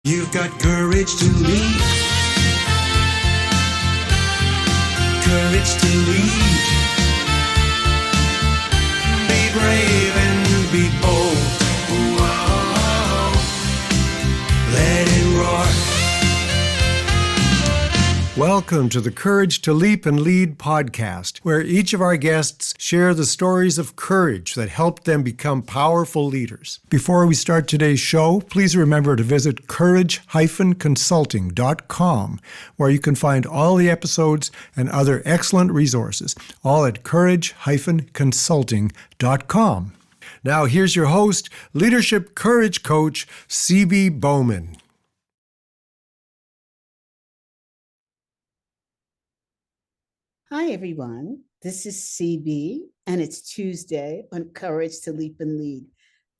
You've got courage to lead. Courage to lead. Be brave and be bold. Whoa. Let it roar. Welcome to the Courage to Leap and Lead podcast, where each of our guests share the stories of courage that helped them become powerful leaders. Before we start today's show, please remember to visit courage-consulting.com, where you can find all the episodes and other excellent resources, all at courage-consulting.com. Now here's your host, leadership courage coach, 𝗂𝗵 Bowman. Hi, everyone. This is 𝗂𝗵, and it's Tuesday on Courage to Leap and Lead.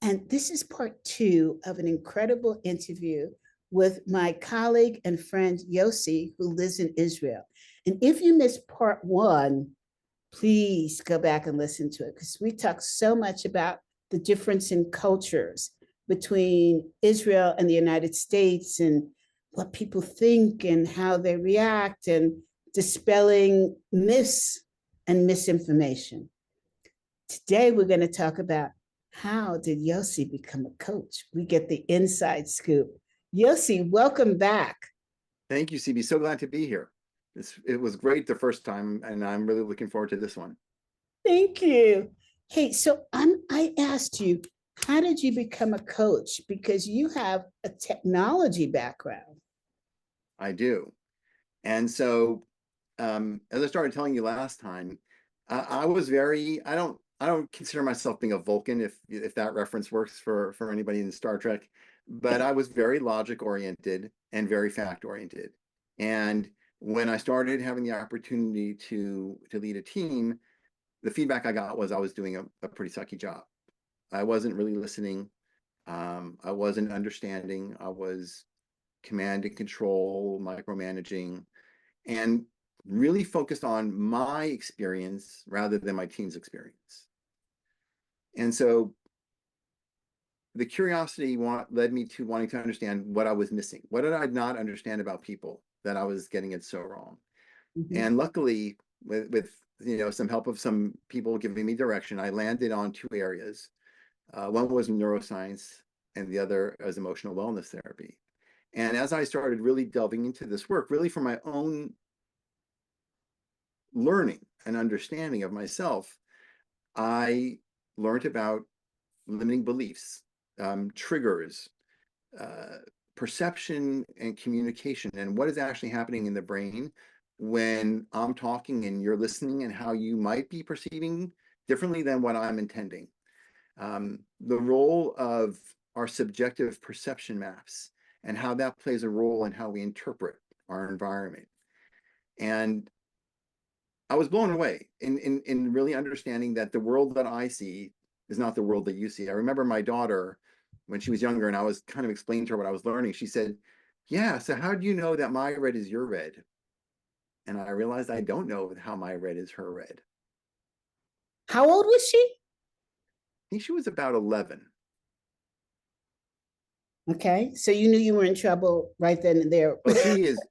And this is part 2 of an incredible interview with my colleague and friend Yosi, who lives in Israel. And if you missed part 1, please go back and listen to it, because we talked so much about the difference in cultures between Israel and the United States and what people think and how they react and dispelling myths and misinformation. Today, we're going to talk about how did Yosi become a coach? We get the inside scoop. Yosi, welcome back. Thank you, 𝗂𝗵. So glad to be here. It was great the first time, and I'm really looking forward to this one. Thank you. Hey, so I asked you, how did you become a coach? Because you have a technology background. I do. And so, as I started telling you last time, I was I don't consider myself being a Vulcan, if that reference works for anybody in Star Trek, but I was very logic oriented and very fact oriented. And when I started having the opportunity to lead a team, the feedback I got was I was doing a pretty sucky job. I wasn't really listening. I wasn't understanding. I was command and control, micromanaging, and really focused on my experience rather than my team's experience. And so the curiosity led me to wanting to understand what I was missing. What did I not understand about people that I was getting it so wrong? Mm-hmm. And luckily, with some help of some people giving me direction, I landed on 2 areas. One was neuroscience and the other was emotional wellness therapy. And as I started really delving into this work, really for my own learning and understanding of myself, I learned about limiting beliefs, triggers, perception and communication, and what is actually happening in the brain when I'm talking and you're listening, and how you might be perceiving differently than what I'm intending. The role of our subjective perception maps and how that plays a role in how we interpret our environment. And I was blown away in really understanding that the world that I see is not the world that you see. I remember my daughter, when she was younger, and I was kind of explaining to her what I was learning, she said, "Yeah, so how do you know that my red is your red?" And I realized I don't know how my red is her red. How old was she? I think she was about 11. Okay, so you knew you were in trouble right then and there. Well,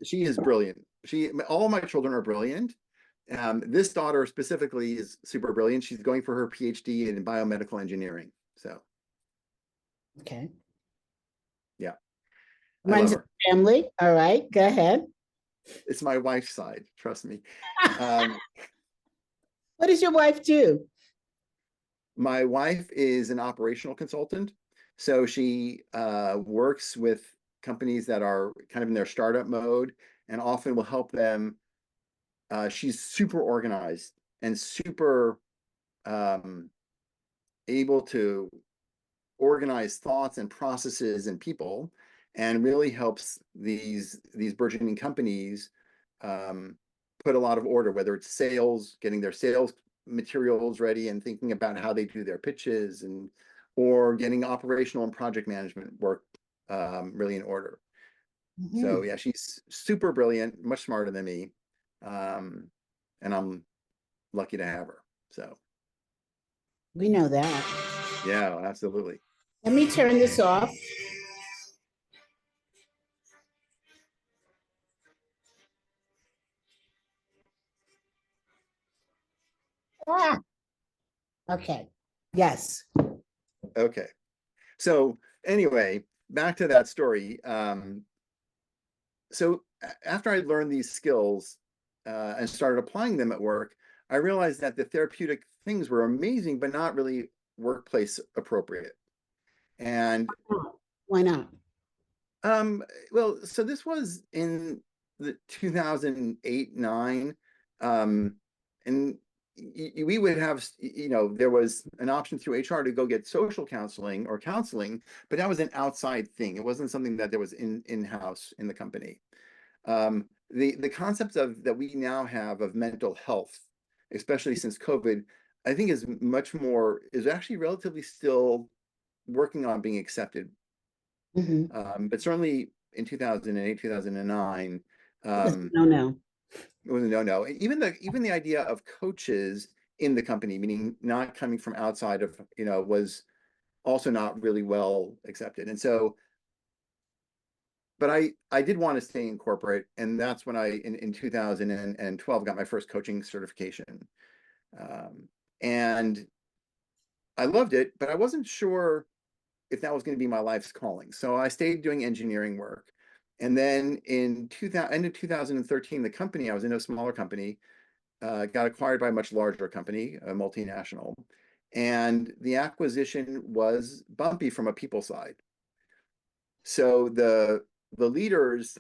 she is brilliant. All my children are brilliant. This daughter specifically is super brilliant. She's going for her PhD in biomedical engineering. So, okay, yeah, runs in the family. All right, go ahead. It's my wife's side. Trust me. What does your wife do? My wife is an operational consultant. So she works with companies that are kind of in their startup mode, and often will help them. She's super organized and super able to organize thoughts and processes and people, and really helps these burgeoning companies put a lot of order, whether it's sales, getting their sales materials ready and thinking about how they do their pitches, or getting operational and project management work really in order. Mm-hmm. So yeah, she's super brilliant, much smarter than me. And I'm lucky to have her. So we know that. Yeah, absolutely. Let me turn this off. Ah, okay. Yes. Okay. So anyway, back to that story. So after I learned these skills and started applying them at work, I realized that the therapeutic things were amazing, but not really workplace appropriate. And Why not? um, well, so this was in the 2008, 9. And we would have, there was an option through HR to go get social counseling or counseling, but that was an outside thing. It wasn't something that there was in-house in the company. The concept of that we now have of mental health, especially since COVID, I think is actually relatively still working on being accepted. But certainly in 2008, 2009, No. it was a no-no. Even the idea of coaches in the company, meaning not coming from outside of, was also not really well accepted. And so, but I did want to stay in corporate, and that's when in 2012 got my first coaching certification. And I loved it, but I wasn't sure if that was going to be my life's calling. So I stayed doing engineering work. And then in end of 2013, the company, I was in a smaller company, got acquired by a much larger company, a multinational. And the acquisition was bumpy from a people side. So the leaders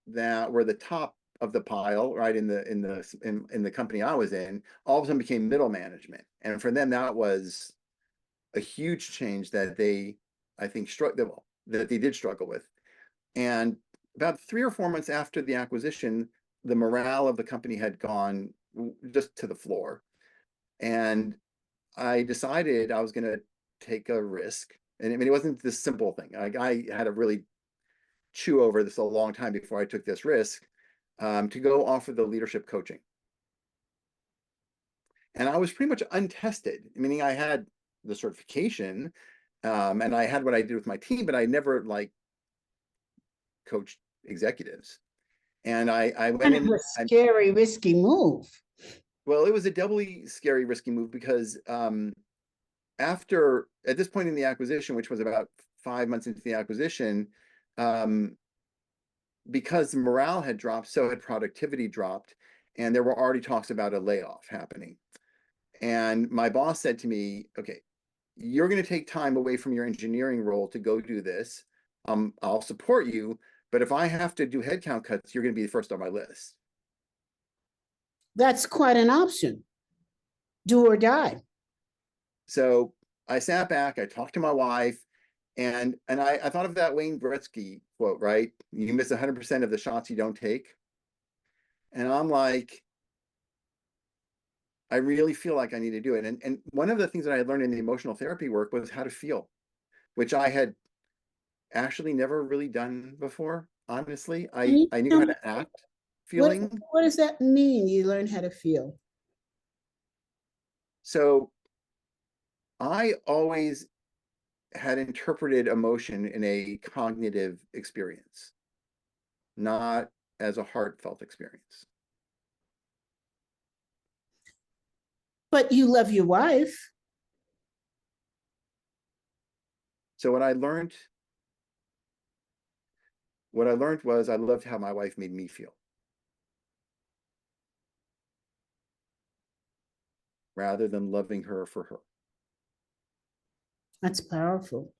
that were the top of the pile, right, in the company I was in, all of a sudden became middle management. And for them, that was a huge change that I think that they did struggle with. And about 3 or 4 months after the acquisition, the morale of the company had gone just to the floor. And I decided I was going to take a risk. And I mean, it wasn't this simple thing. I had to really chew over this a long time before I took this risk to go offer the leadership coaching. And I was pretty much untested, meaning I had the certification and I had what I did with my team, but I never coached executives. And I went Kind of a scary, risky move. Well, it was a doubly scary, risky move because at this point in the acquisition, which was about 5 months into the acquisition, because morale had dropped, so had productivity dropped, and there were already talks about a layoff happening. And my boss said to me, okay, you're going to take time away from your engineering role to go do this. I'll support you, but if I have to do headcount cuts, you're going to be the first on my list. That's quite an option. Do or die. So I sat back, I talked to my wife, and I thought of that Wayne Gretzky quote, right? You miss 100% of the shots you don't take. And I'm like, I really feel like I need to do it. And one of the things that I had learned in the emotional therapy work was how to feel, which I had actually never really done before. Honestly, I knew how to act feeling. What does that mean? You learn how to feel. So I always had interpreted emotion in a cognitive experience, not as a heartfelt experience. But you love your wife. So what I learned was I loved how my wife made me feel, rather than loving her for her. That's powerful.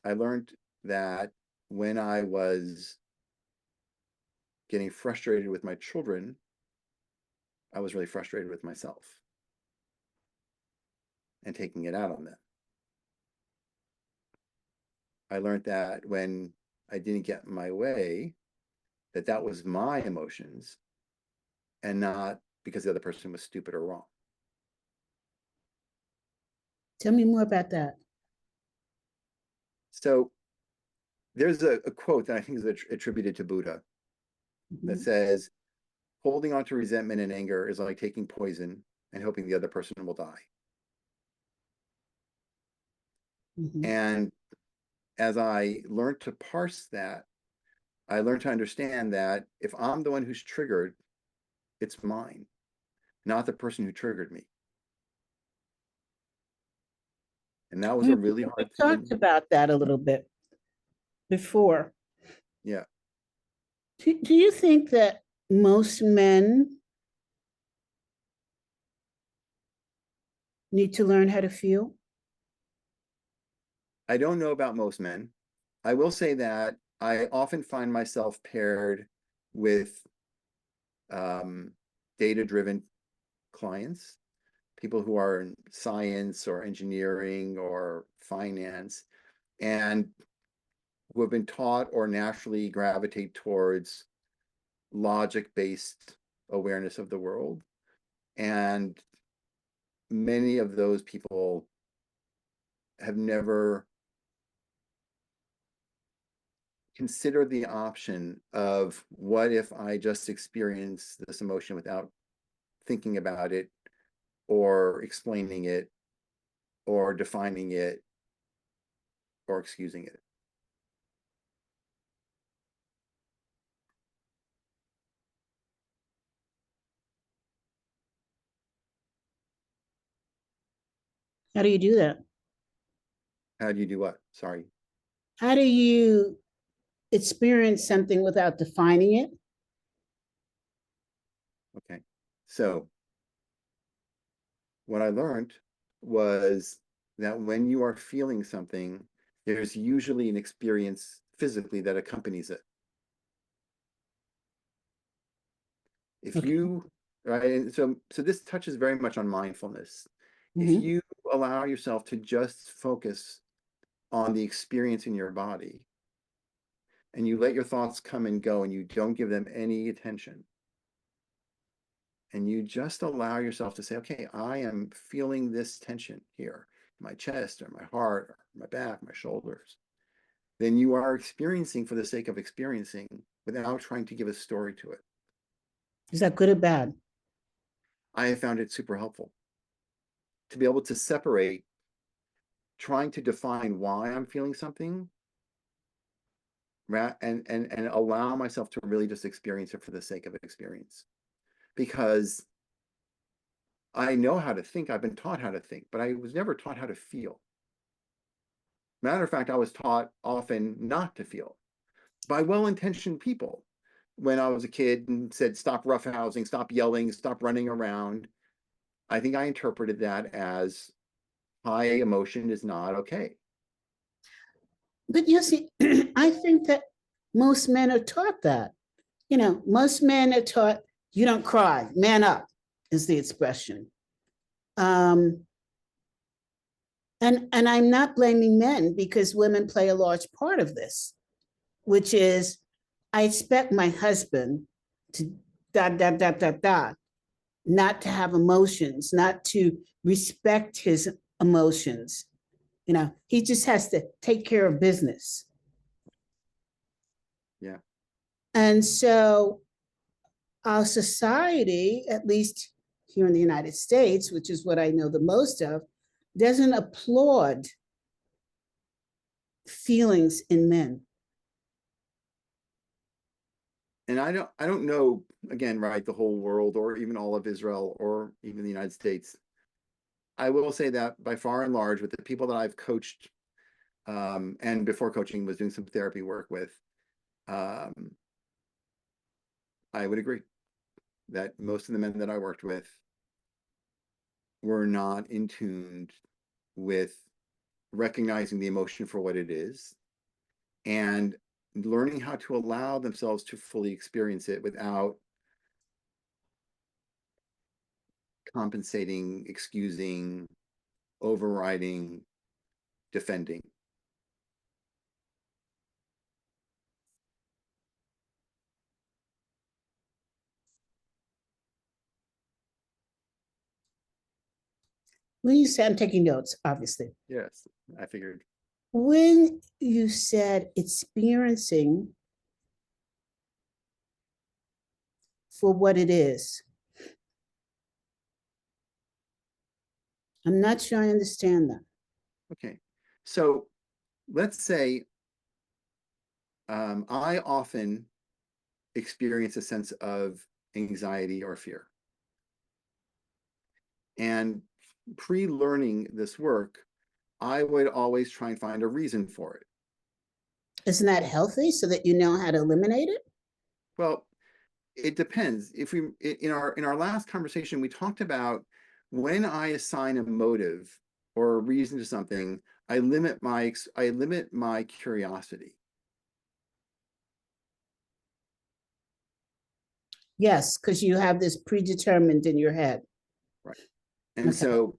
I learned that when I was getting frustrated with my children, I was really frustrated with myself and taking it out on them. I learned that when I didn't get my way, that was my emotions and not because the other person was stupid or wrong. Tell me more about that. So there's a quote that I think is attributed to Buddha that says, holding on to resentment and anger is like taking poison and hoping the other person will die. And as I learned to parse that, I learned to understand that if I'm the one who's triggered, it's mine, not the person who triggered me. And that was a really hard We talked thing. about that a little bit before. Yeah. Do you think that most men need to learn how to feel? I don't know about most men. I will say that I often find myself paired with data-driven clients, people who are in science or engineering or finance, and who have been taught or naturally gravitate towards logic-based awareness of the world. And many of those people have never considered the option of what if I just experience this emotion without thinking about it or explaining it or defining it or excusing it. How do you do that? How do you do what? Sorry. How do you experience something without defining it? Okay. So what I learned was that when you are feeling something, there's usually an experience physically that accompanies it. If Okay. you, right, and so this touches very much on mindfulness. If Mhm. you allow yourself to just focus on the experience in your body and you let your thoughts come and go and you don't give them any attention, and you just allow yourself to say, okay, I am feeling this tension here, in my chest or my heart or my back, my shoulders, then you are experiencing for the sake of experiencing without trying to give a story to it. Is that good or bad? I have found it super helpful to be able to separate trying to define why I'm feeling something and allow myself to really just experience it for the sake of experience. Because I know how to think, I've been taught how to think, but I was never taught how to feel. Matter of fact, I was taught often not to feel by well-intentioned people when I was a kid and said, stop roughhousing, stop yelling, stop running around. I think I interpreted that as high emotion is not okay. But you see, I think that most men are taught that. You know, most men are taught, you don't cry, man up is the expression. And I'm not blaming men because women play a large part of this, which is I expect my husband to not to have emotions, not to respect his emotions. You know, he just has to take care of business. Yeah. And so our society, at least here in the United States, which is what I know the most of, doesn't applaud feelings in men. And I don't know, again, right, the whole world or even all of Israel or even the United States. I will say that by far and large, with the people that I've coached, and before coaching was doing some therapy work with, I would agree that most of the men that I worked with were not in tune with recognizing the emotion for what it is and learning how to allow themselves to fully experience it without compensating, excusing, overriding, defending. When you said, I'm taking notes, obviously. Yes, I figured. When you said experiencing for what it is, I'm not sure I understand that. Okay, so let's say I often experience a sense of anxiety or fear. And pre-learning this work, I would always try and find a reason for it. Isn't that healthy so that you know how to eliminate it? Well, it depends. If we in our last conversation, we talked about when I assign a motive or a reason to something, I limit my curiosity. Yes, because you have this predetermined in your head. Right. And Okay. so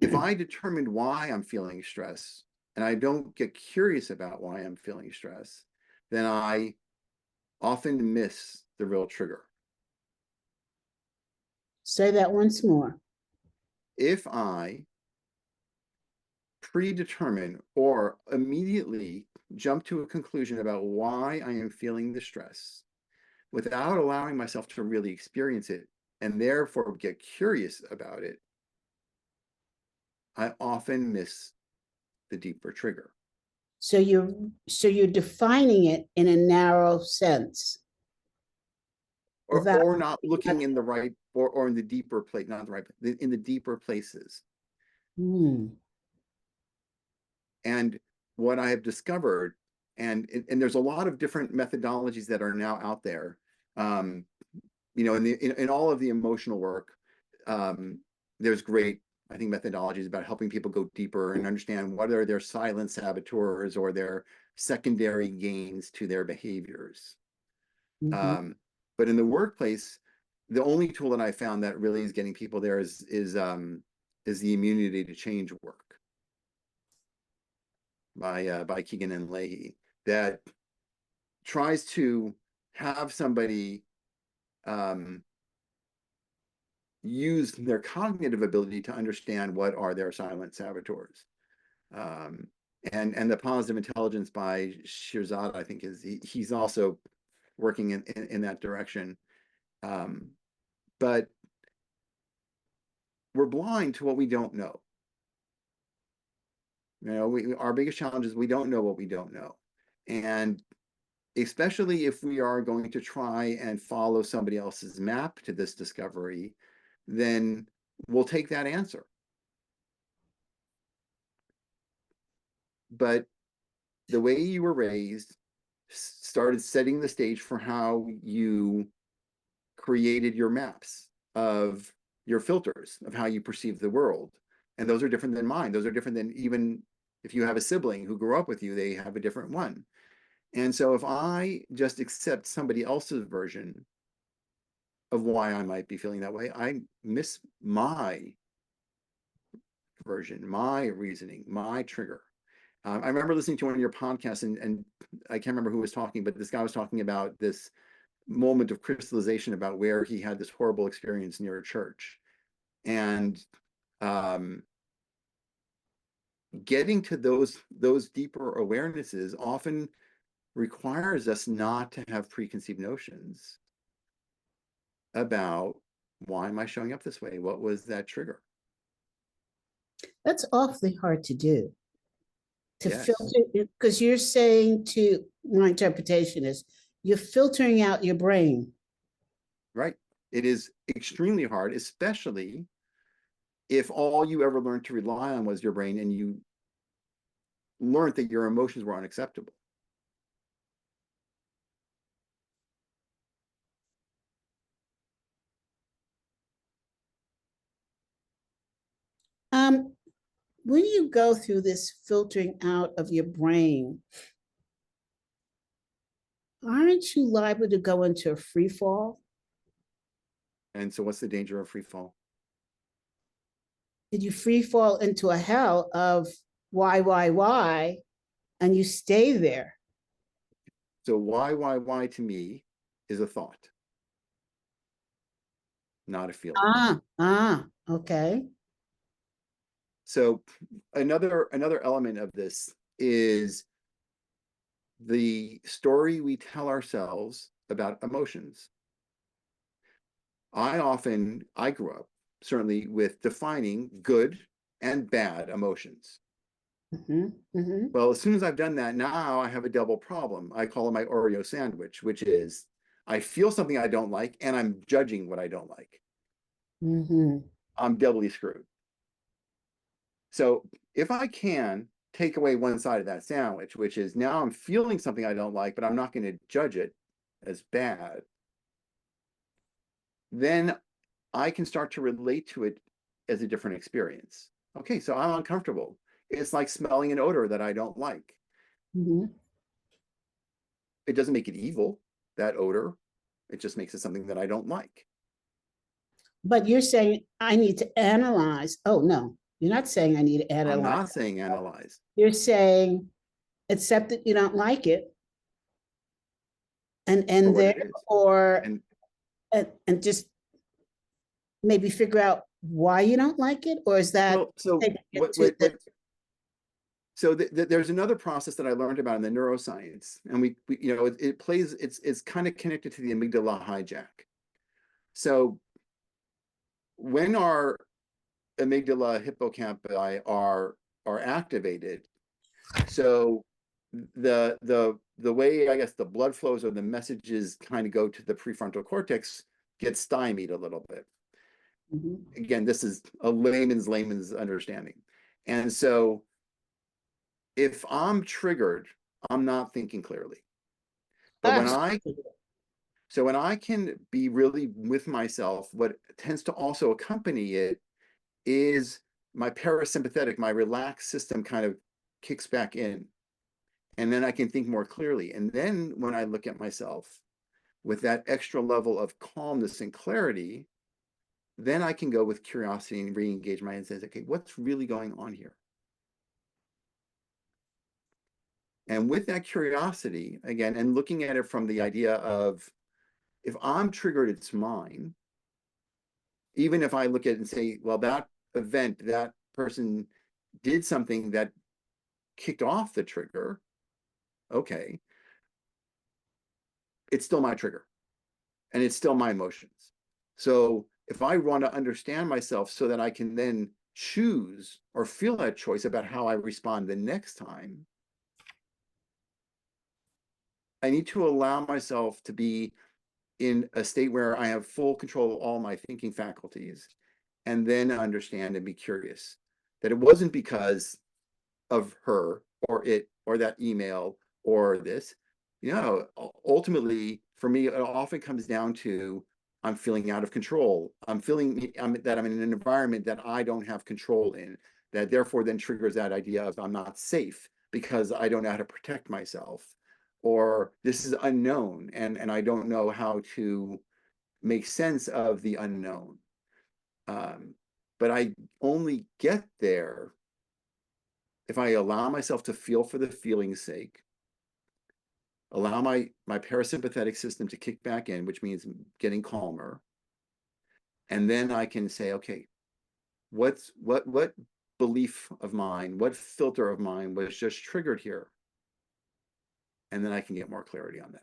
if I determined why I'm feeling stress and I don't get curious about why I'm feeling stress, then I often miss the real trigger. Say that once more. If I predetermine or immediately jump to a conclusion about why I am feeling the stress without allowing myself to really experience it and therefore get curious about it, I often miss the deeper trigger. So you're defining it in a narrow sense. Or not looking in the right, or in the deeper place, not the right, in the deeper places. And what I have discovered, and there's a lot of different methodologies that are now out there, you know, in all of the emotional work, there's great, I think, methodologies about helping people go deeper and understand what are their silent saboteurs or their secondary gains to their behaviors. But in the workplace, the only tool that I found that really is getting people there is the immunity to change work by 𝗜𝗍𝗄𝗏, that tries to have somebody use their cognitive ability to understand what are their silent saboteurs. And the positive intelligence by 𝗫𝗫, I think, he's also working in that direction. But we're blind to what we don't know. You know, our biggest challenge is we don't know what we don't know. And especially if we are going to try and follow somebody else's map to this discovery, then we'll take that answer. But the way you were raised started setting the stage for how you created your maps of your filters of how you perceive the world. And those are different than mine. Those are different than, even if you have a sibling who grew up with you, they have a different one. And so if I just accept somebody else's version of why I might be feeling that way, I miss my version, my reasoning, my trigger. I remember listening to one of your podcasts, and I can't remember who was talking, but this guy was talking about this moment of crystallization about where he had this horrible experience near a church. And getting to those deeper awarenesses often requires us not to have preconceived notions about, why am I showing up this way? What was that trigger? That's awfully hard to do. To Yes. filter, because you're saying, to my interpretation is, you're filtering out your brain. Right. It is extremely hard, especially if all you ever learned to rely on was your brain and you learned that your emotions were unacceptable. When you go through this filtering out of your brain, aren't you liable to go into a free fall? And so what's the danger of free fall? Did you free fall into a hell of why, and you stay there? So why to me is a thought, not a feeling. Okay. So another element of this is the story we tell ourselves about emotions. I grew up certainly with defining good and bad emotions. Well, as soon as I've done that, now I have a double problem. I call it my Oreo sandwich, which is I feel something I don't like and I'm judging what I don't like. I'm doubly screwed. So if I can take away one side of that sandwich, which is now I'm feeling something I don't like, but I'm not going to judge it as bad, then I can start to relate to it as a different experience. Okay, so I'm uncomfortable. It's like smelling an odor that I don't like. It doesn't make it evil, that odor. It just makes it something that I don't like. But you're saying I need to analyze. Oh, no, you're not saying I need to analyze. I'm not saying analyze. You're saying accept that you don't like it. And therefore, and just maybe figure out why you don't like it, or is that there's another process that I learned about in the neuroscience, and we you know it plays it's kind of connected to the amygdala hijack. So when our amygdala hippocampus are activated, so the way I guess the blood flows or the messages kind of go to the prefrontal cortex gets stymied a little bit. Again, this is a layman's understanding. And so if I'm triggered, I'm not thinking clearly. But when I can be really with myself, what tends to also accompany it is my parasympathetic, my relaxed system kind of kicks back in. And then I can think more clearly. And then when I look at myself with that extra level of calmness and clarity, then I can go with curiosity and re-engage my mind and say, okay, what's really going on here? And with that curiosity, again, and looking at it from the idea of, if I'm triggered, it's mine. Even if I look at it and say, well, that event, that person did something that kicked off the trigger, okay, it's still my trigger and it's still my emotions. So if I want to understand myself so that I can then choose or feel that choice about how I respond the next time, I need to allow myself to be in a state where I have full control of all my thinking faculties, and then understand and be curious that it wasn't because of her or it or that email or this. You know, ultimately for me, it often comes down to I'm feeling out of control. I'm feeling that I'm in an environment that I don't have control in, that therefore then triggers that idea of I'm not safe because I don't know how to protect myself, or this is unknown and I don't know how to make sense of the unknown. But I only get there if I allow myself to feel for the feeling's sake, allow my parasympathetic system to kick back in, which means getting calmer. And then I can say, okay, what belief of mine, what filter of mine was just triggered here? And then I can get more clarity on that.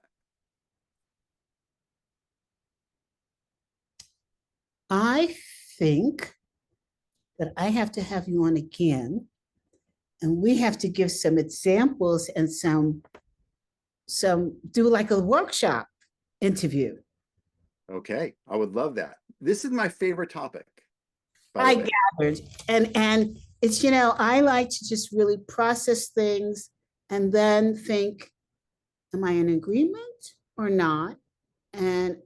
I think that I have to have you on again, and we have to give some examples and do like a workshop interview. Okay, I would love that. This is my favorite topic. I gathered, and it's, you know, I like to just really process things and then think, am I in agreement or not? And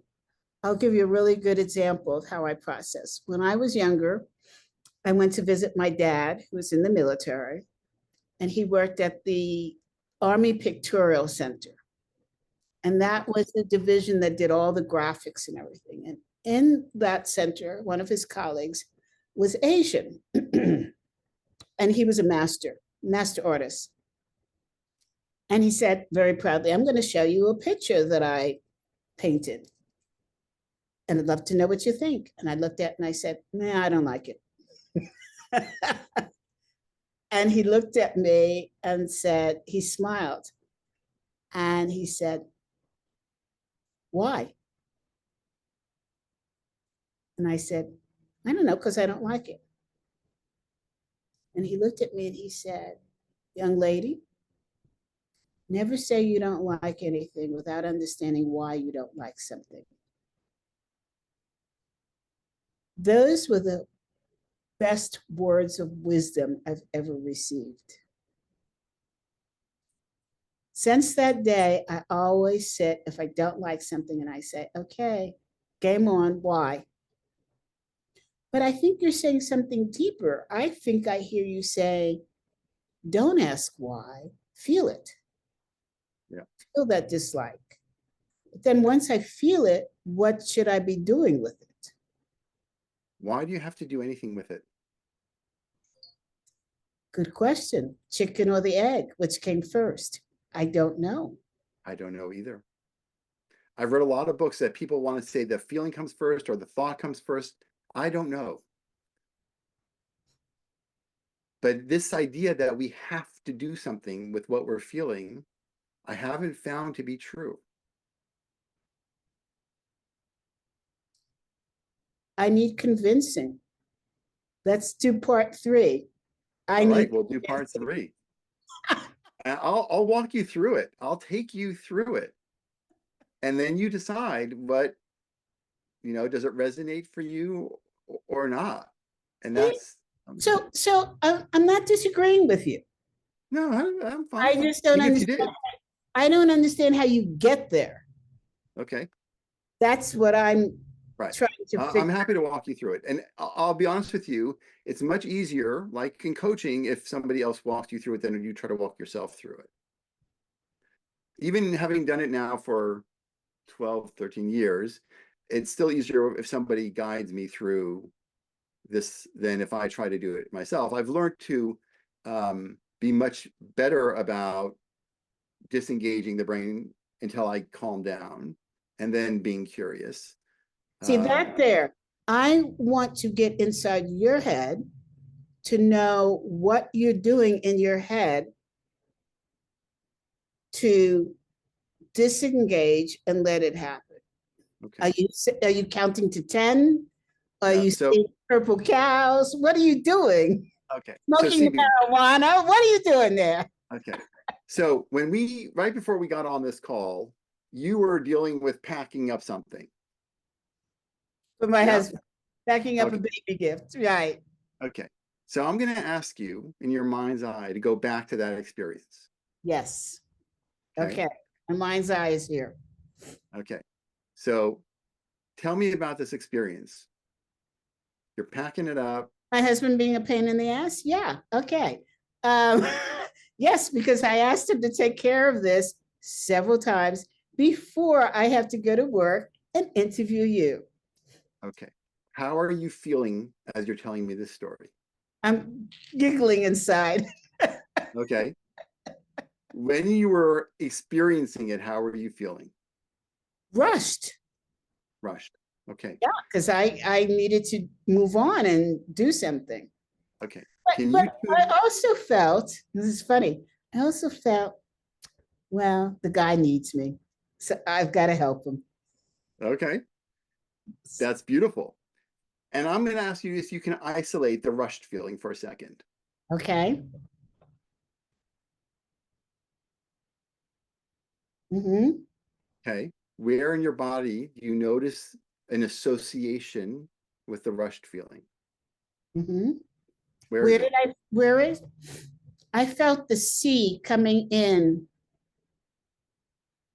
I'll give you a really good example of how I process. When I was younger, I went to visit my dad, who was in the military, and he worked at the Army Pictorial Center. And that was the division that did all the graphics and everything. And in that center, one of his colleagues was Asian. And he was a master artist. And he said very proudly, I'm going to show you a picture that I painted. And I'd love to know what you think. And I looked at it and I said, nah, I don't like it. And he looked at me and said, he smiled. And he said, why? And I said, I don't know, because I don't like it. And he looked at me and he said, Young lady, never say you don't like anything without understanding why you don't like something. Those were the best words of wisdom I've ever received. Since that day, I always sit, if I don't like something, and I say, okay, game on, why? But I think you're saying something deeper. I think I hear you say, don't ask why, feel it. Yeah. Feel that dislike. But then once I feel it, what should I be doing with it? Why do you have to do anything with it? Good question. Chicken or the egg, which came first? I don't know. I don't know either. I've read a lot of books that people want to say the feeling comes first or the thought comes first. I don't know. But this idea that we have to do something with what we're feeling, I haven't found to be true. I need convincing. Let's do part 3. All right, we'll do part 3. And I'll walk you through it. I'll take you through it. And then you decide what, does it resonate for you or not? And that's so I'm not disagreeing with you. no, I'm fine. I just don't understand. I don't understand how you get there. Okay. That's what I'm trying to figure. I'm happy to walk you through it. And I'll be honest with you, it's much easier, like in coaching, if somebody else walks you through it than you try to walk yourself through it. Even having done it now for 12, 13 years, it's still easier if somebody guides me through this than if I try to do it myself. I've learned to be much better about disengaging the brain until I calm down and then being curious. See that there. I want to get inside your head to know what you're doing in your head to disengage and let it happen. Okay. Are you counting to 10? Are you seeing purple cows? What are you doing? Okay. Smoking marijuana? What are you doing there? Okay. So right before we got on this call, you were dealing with packing up something. For my husband, packing up a baby gift, right. Okay. So I'm going to ask you in your mind's eye to go back to that experience. Yes. Okay. My mind's eye is here. Okay. So tell me about this experience. You're packing it up. My husband being a pain in the ass? Yeah. Okay. Yes, because I asked him to take care of this several times before I have to go to work and interview you. Okay. How are you feeling as you're telling me this story? I'm giggling inside. Okay. When you were experiencing it, how were you feeling? Rushed. Rushed. Okay. Yeah, because I needed to move on and do something. Okay. But I also felt, this is funny, I also felt, well, the guy needs me, so I've got to help him. Okay. That's beautiful. And I'm going to ask you if you can isolate the rushed feeling for a second. Okay. Mm-hmm. Okay. Where in your body do you notice an association with the rushed feeling? Mm-hmm. Where is? I felt the sea coming in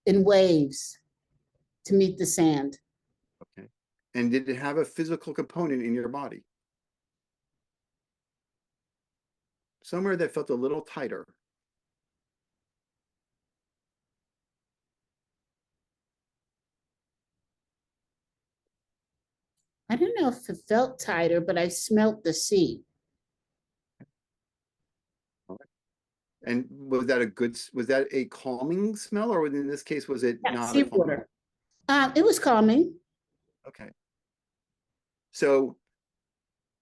waves to meet the sand. Okay. And did it have a physical component in your body? Somewhere that felt a little tighter. I don't know if it felt tighter, but I smelt the sea. And was that a calming smell, or in this case, was it not a calming? Seawater. It was calming. Okay. So,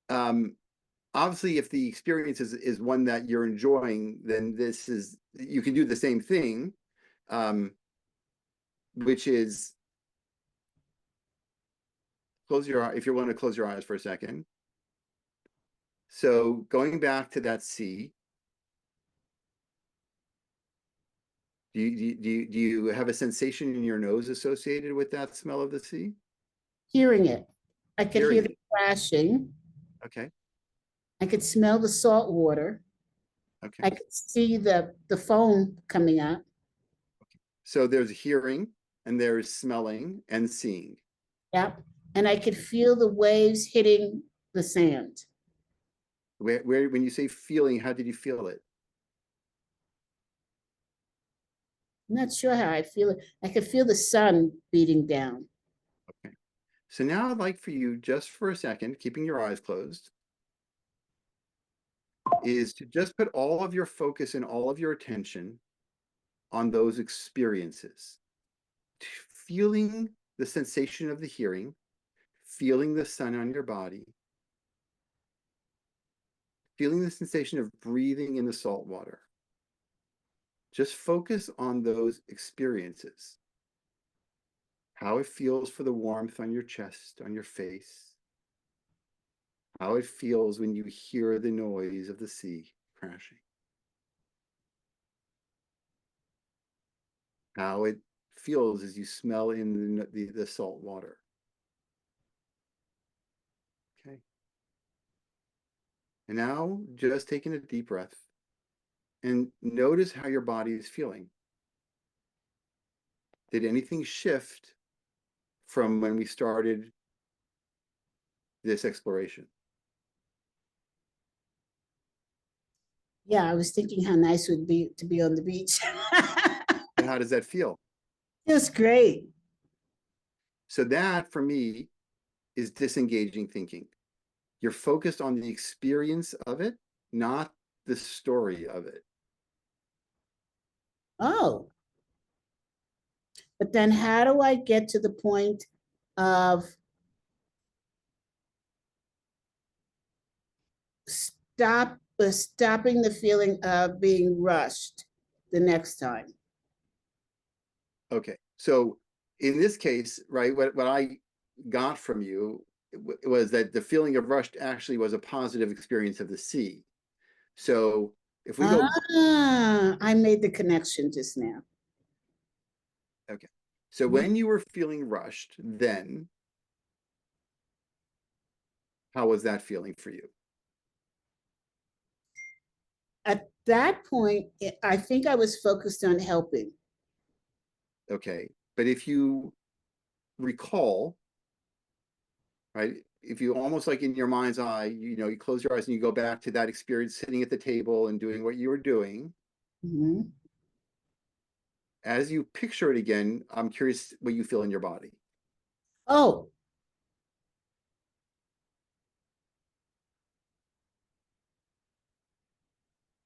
obviously, if the experience is one that you're enjoying, then you can do the same thing, which is if you want to close your eyes for a second. So going back to that sea, Do you have a sensation in your nose associated with that smell of the sea? Hearing it. I could hear Hearing the it. crashing. Okay. I could smell the salt water. I Okay. could see the foam coming up. So there's hearing and there's smelling and seeing. Yep. And I could feel the waves hitting the sand. Where when you say feeling, how did you feel it? I'm not sure how I feel it. I could feel the sun beating down. Okay. So now I'd like for you, just for a second, keeping your eyes closed, is to just put all of your focus and all of your attention on those experiences. Feeling the sensation of the hearing, feeling the sun on your body, feeling the sensation of breathing in the salt water. Just focus on those experiences. How it feels for the warmth on your chest, on your face. How it feels when you hear the noise of the sea crashing. How it feels as you smell in the salt water. Okay. And now just taking a deep breath and notice how your body is feeling. Did anything shift from when we started this exploration? Yeah, I was thinking how nice it would be to be on the beach. And how does that feel? Feels great. So that, for me, is disengaging thinking. You're focused on the experience of it, not the story of it. Oh. But then how do I get to the point of stopping the feeling of being rushed the next time? Okay, so in this case, right, what I got from you was that the feeling of rushed actually was a positive experience of the sea. So if we go, I made the connection just now. okay, so when you were feeling rushed, then how was that feeling for you? At that point, I think I was focused on helping. Okay, but if you recall, right, if you almost like in your mind's eye, you close your eyes and you go back to that experience sitting at the table and doing what you were doing. Mm-hmm. As you picture it again, I'm curious what you feel in your body. Oh,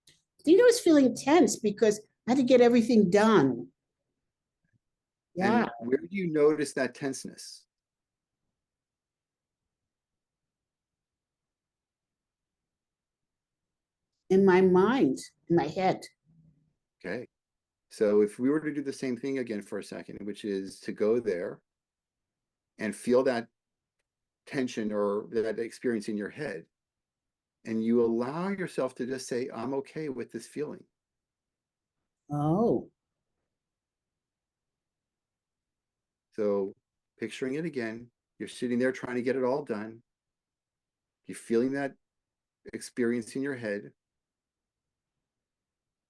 I think I was feeling tense because I had to get everything done. Yeah. And where do you notice that tenseness? In my mind, in my head. Okay. So if we were to do the same thing again for a second, which is to go there and feel that tension or that experience in your head, and you allow yourself to just say, I'm okay with this feeling. Oh. So picturing it again, you're sitting there trying to get it all done. You're feeling that experience in your head.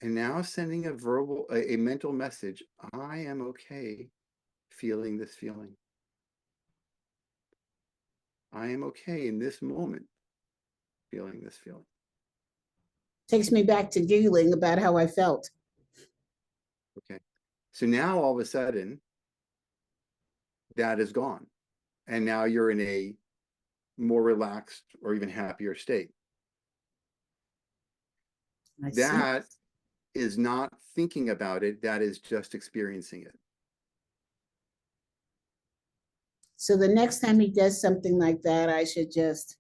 And now sending a mental message, I am okay feeling this feeling. I am okay in this moment feeling this feeling. Takes me back to giggling about how I felt. Okay. So now all of a sudden, that is gone. And now you're in a more relaxed or even happier state. That is not thinking about it. That is just experiencing it. So the next time he does something like that, I should just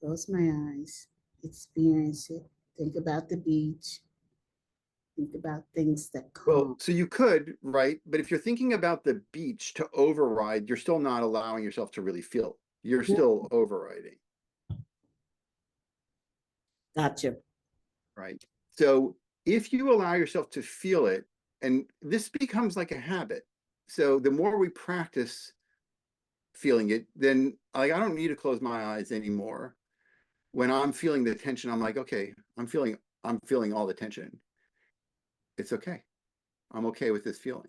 close my eyes, experience it, think about the beach, think about things that calm. Well, so you could, right? But if you're thinking about the beach to override, you're still not allowing yourself to really feel. You're still overriding. Gotcha. Right. So if you allow yourself to feel it, and this becomes like a habit. So the more we practice feeling it, then like I don't need to close my eyes anymore. When I'm feeling the tension, I'm like, okay, I'm feeling all the tension. It's okay. I'm okay with this feeling.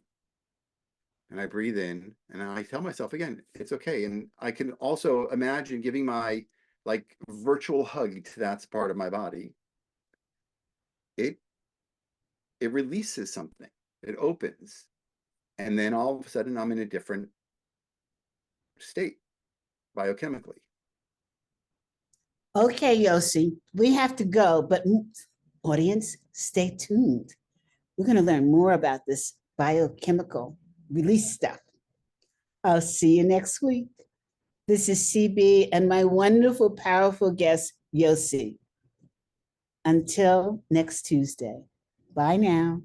And I breathe in and I tell myself again, it's okay. And I can also imagine giving my like virtual hug to that part of my body. It releases something. It opens. And then all of a sudden I'm in a different state biochemically. Okay, Yosi, we have to go, but audience, stay tuned. We're going to learn more about this biochemical release stuff. I'll see you next week. This is CB and my wonderful, powerful guest, Yosi. Until next Tuesday. Bye now.